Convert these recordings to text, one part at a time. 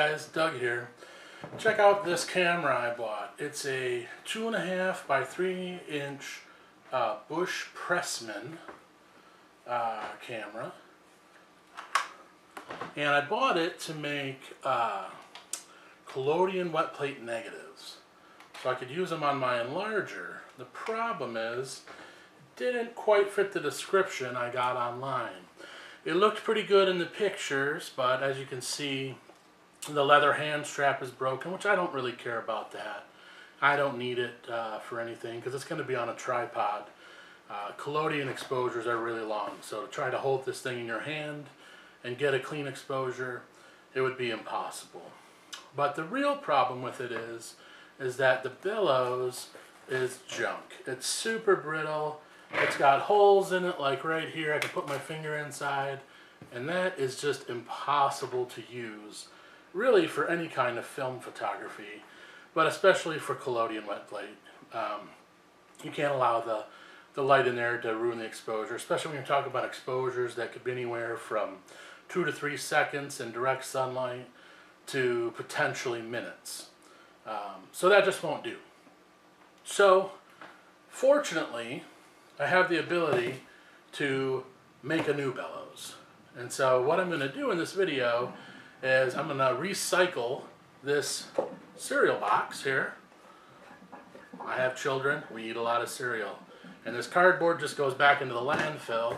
guys, Doug here. Check out this camera I bought. It's a 2.5 by 3 inch Busch Pressman camera. And I bought it to make collodion wet plate negatives. So I could use them on my enlarger. The problem is, it didn't quite fit the description I got online. It looked pretty good in the pictures, but as you can see, the leather hand strap is broken, which I don't really care about that. I don't need it for anything because it's going to be on a tripod. Collodion exposures are really long, so to try to hold this thing in your hand and get a clean exposure, it would be impossible. But the real problem with it is that the bellows is junk. It's super brittle. It's got holes in it like right here. I can put my finger inside, and that is just impossible to use really for any kind of film photography, but especially for collodion wet plate. You can't allow the light in there to ruin the exposure, especially when you're talking about exposures that could be anywhere from 2 to 3 seconds in direct sunlight to potentially minutes. So that just won't do. So fortunately, I have the ability to make a new bellows. And so what I'm going to do in this video is I'm going to recycle this cereal box here. I have children, we eat a lot of cereal. And this cardboard just goes back into the landfill.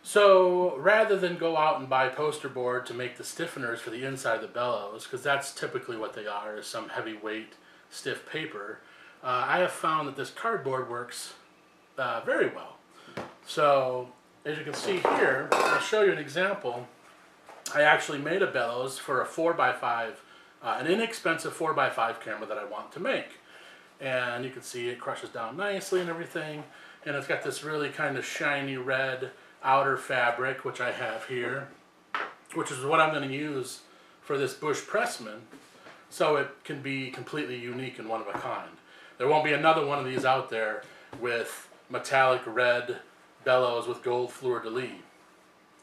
So rather than go out and buy poster board to make the stiffeners for the inside of the bellows, because that's typically what they are, is some heavyweight stiff paper, I have found that this cardboard works very well. So as you can see here, I'll show you an example. I actually made a bellows for a 4x5, an inexpensive 4x5 camera that I want to make. And you can see it crushes down nicely and everything. And it's got this really kind of shiny red outer fabric, which I have here, which is what I'm going to use for this Busch Pressman, so it can be completely unique and one of a kind. There won't be another one of these out there with metallic red bellows with gold fleur-de-lis.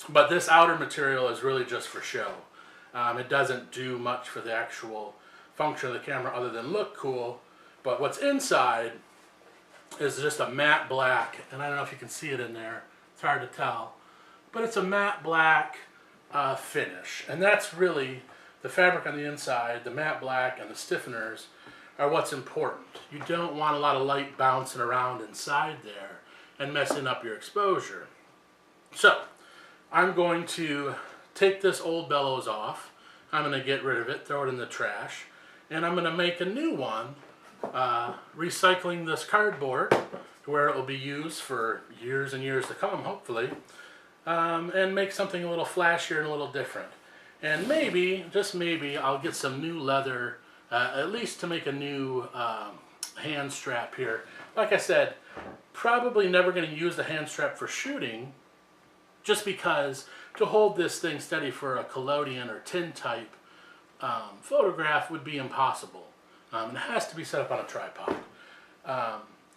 But this outer material is really just for show. It doesn't do much for the actual function of the camera other than look cool. But what's inside is just a matte black, and I don't know if you can see it in there. It's hard to tell. But it's a matte black finish. And that's really the fabric on the inside, the matte black and the stiffeners are what's important. You don't want a lot of light bouncing around inside there and messing up your exposure. So I'm going to take this old bellows off. I'm going to get rid of it, throw it in the trash, and I'm going to make a new one, recycling this cardboard to where it will be used for years and years to come, hopefully, and make something a little flashier and a little different. And maybe, just maybe, I'll get some new leather, at least to make a new hand strap here. Like I said, probably never going to use the hand strap for shooting, just because to hold this thing steady for a collodion or tin type photograph would be impossible. It has to be set up on a tripod.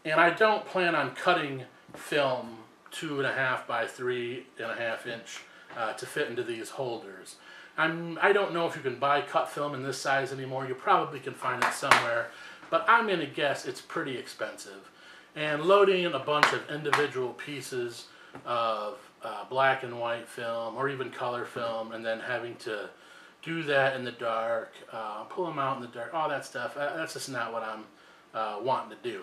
And I don't plan on cutting film 2.5 by 3.5 inch to fit into these holders. I don't know if you can buy cut film in this size anymore. You probably can find it somewhere, but I'm going to guess it's pretty expensive. And loading in a bunch of individual pieces of black and white film or even color film, and then having to do that in the dark, pull them out in the dark, all that stuff, that's just not what I'm wanting to do.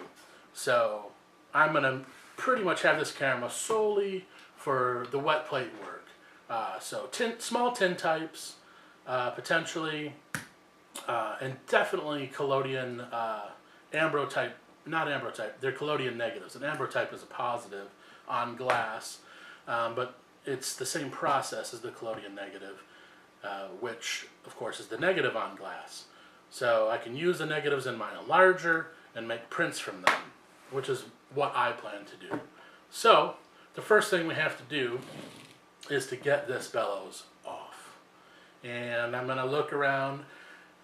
So I'm going to pretty much have this camera solely for the wet plate work. So small tin types, potentially, and definitely collodion ambrotype, not ambrotype, they're collodion negatives. An ambrotype is a positive on glass, but it's the same process as the collodion negative, which of course is the negative on glass. So I can use the negatives in my enlarger and make prints from them, which is what I plan to do. So the first thing we have to do is to get this bellows off. And I'm going to look around.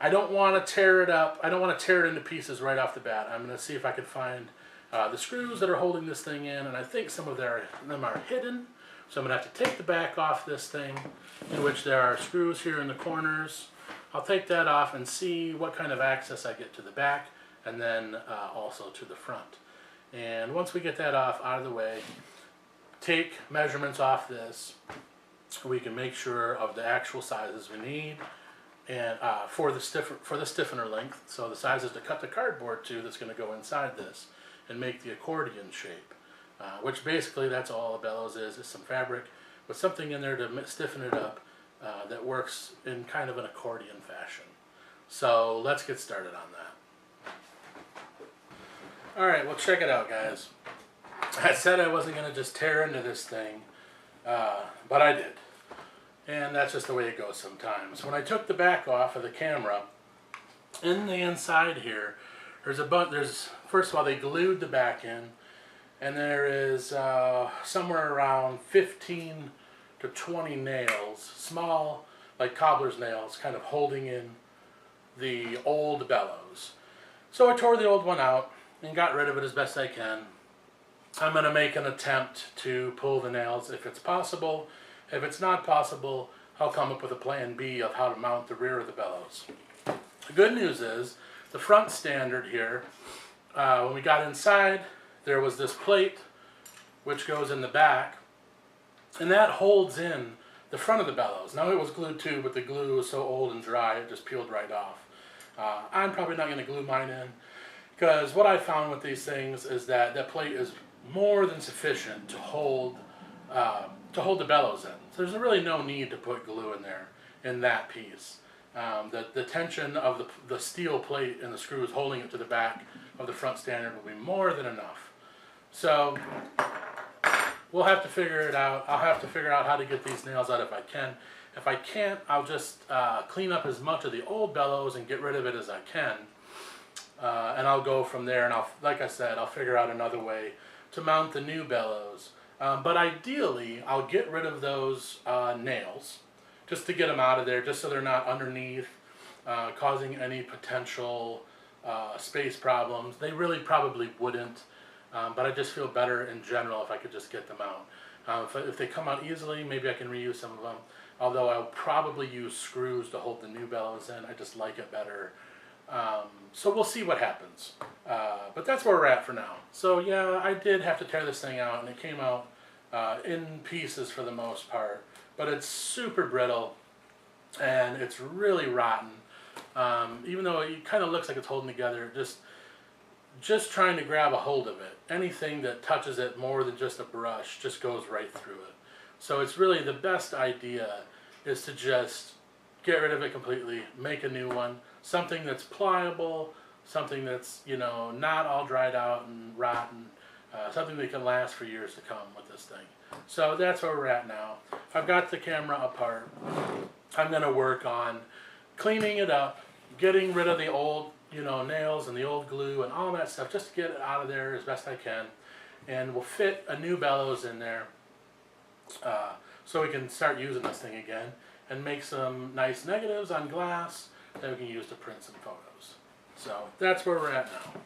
I don't want to tear it up. I don't want to tear it into pieces right off the bat. I'm going to see if I can find the screws that are holding this thing in, and I think some of them are hidden. So I'm going to have to take the back off this thing, in which there are screws here in the corners. I'll take that off and see what kind of access I get to the back, and then also to the front. And once we get that off out of the way, take measurements off this. We can make sure of the actual sizes we need, and for the stiffener length, so the sizes to cut the cardboard to that's going to go inside this and make the accordion shape, which basically that's all a bellows is some fabric with something in there to stiffen it up that works in kind of an accordion fashion. So let's get started on that. Alright, well, check it out, guys. I said I wasn't going to just tear into this thing, but I did. And that's just the way it goes sometimes. When I took the back off of the camera, in the inside here, there's first of all, they glued the back in, and there is somewhere around 15 to 20 nails, small, like cobbler's nails, kind of holding in the old bellows. So I tore the old one out and got rid of it as best I can. I'm going to make an attempt to pull the nails if it's possible. If it's not possible, I'll come up with a plan B of how to mount the rear of the bellows. The good news is, the front standard here, when we got inside, there was this plate which goes in the back, and that holds in the front of the bellows. Now it was glued too, but the glue was so old and dry it just peeled right off. I'm probably not going to glue mine in, because what I found with these things is that that plate is more than sufficient to hold the bellows in. So there's really no need to put glue in there in that piece. The tension of the steel plate and the screws holding it to the back of the front standard will be more than enough. So we'll have to figure it out. I'll have to figure out how to get these nails out if I can. If I can't, I'll just clean up as much of the old bellows and get rid of it as I can. And I'll go from there, and like I said, I'll figure out another way to mount the new bellows. But ideally, I'll get rid of those nails, just to get them out of there, just so they're not underneath, causing any potential space problems. They really probably wouldn't, but I just feel better in general if I could just get them out. If they come out easily, maybe I can reuse some of them, although I'll probably use screws to hold the new bellows in. I just like it better. So we'll see what happens. But that's where we're at for now. So yeah, I did have to tear this thing out, and it came out in pieces for the most part. But it's super brittle, and it's really rotten. Even though it kind of looks like it's holding together, just trying to grab a hold of it. Anything that touches it more than just a brush just goes right through it. So it's really the best idea is to just get rid of it completely, make a new one, something that's pliable, something that's, you know, not all dried out and rotten, something that can last for years to come with this thing. So that's where we're at now. I've got the camera apart. I'm going to work on cleaning it up, getting rid of the old, you know, nails and the old glue and all that stuff, just to get it out of there as best I can. And we'll fit a new bellows in there so we can start using this thing again and make some nice negatives on glass that we can use to print some photos. So that's where we're at now.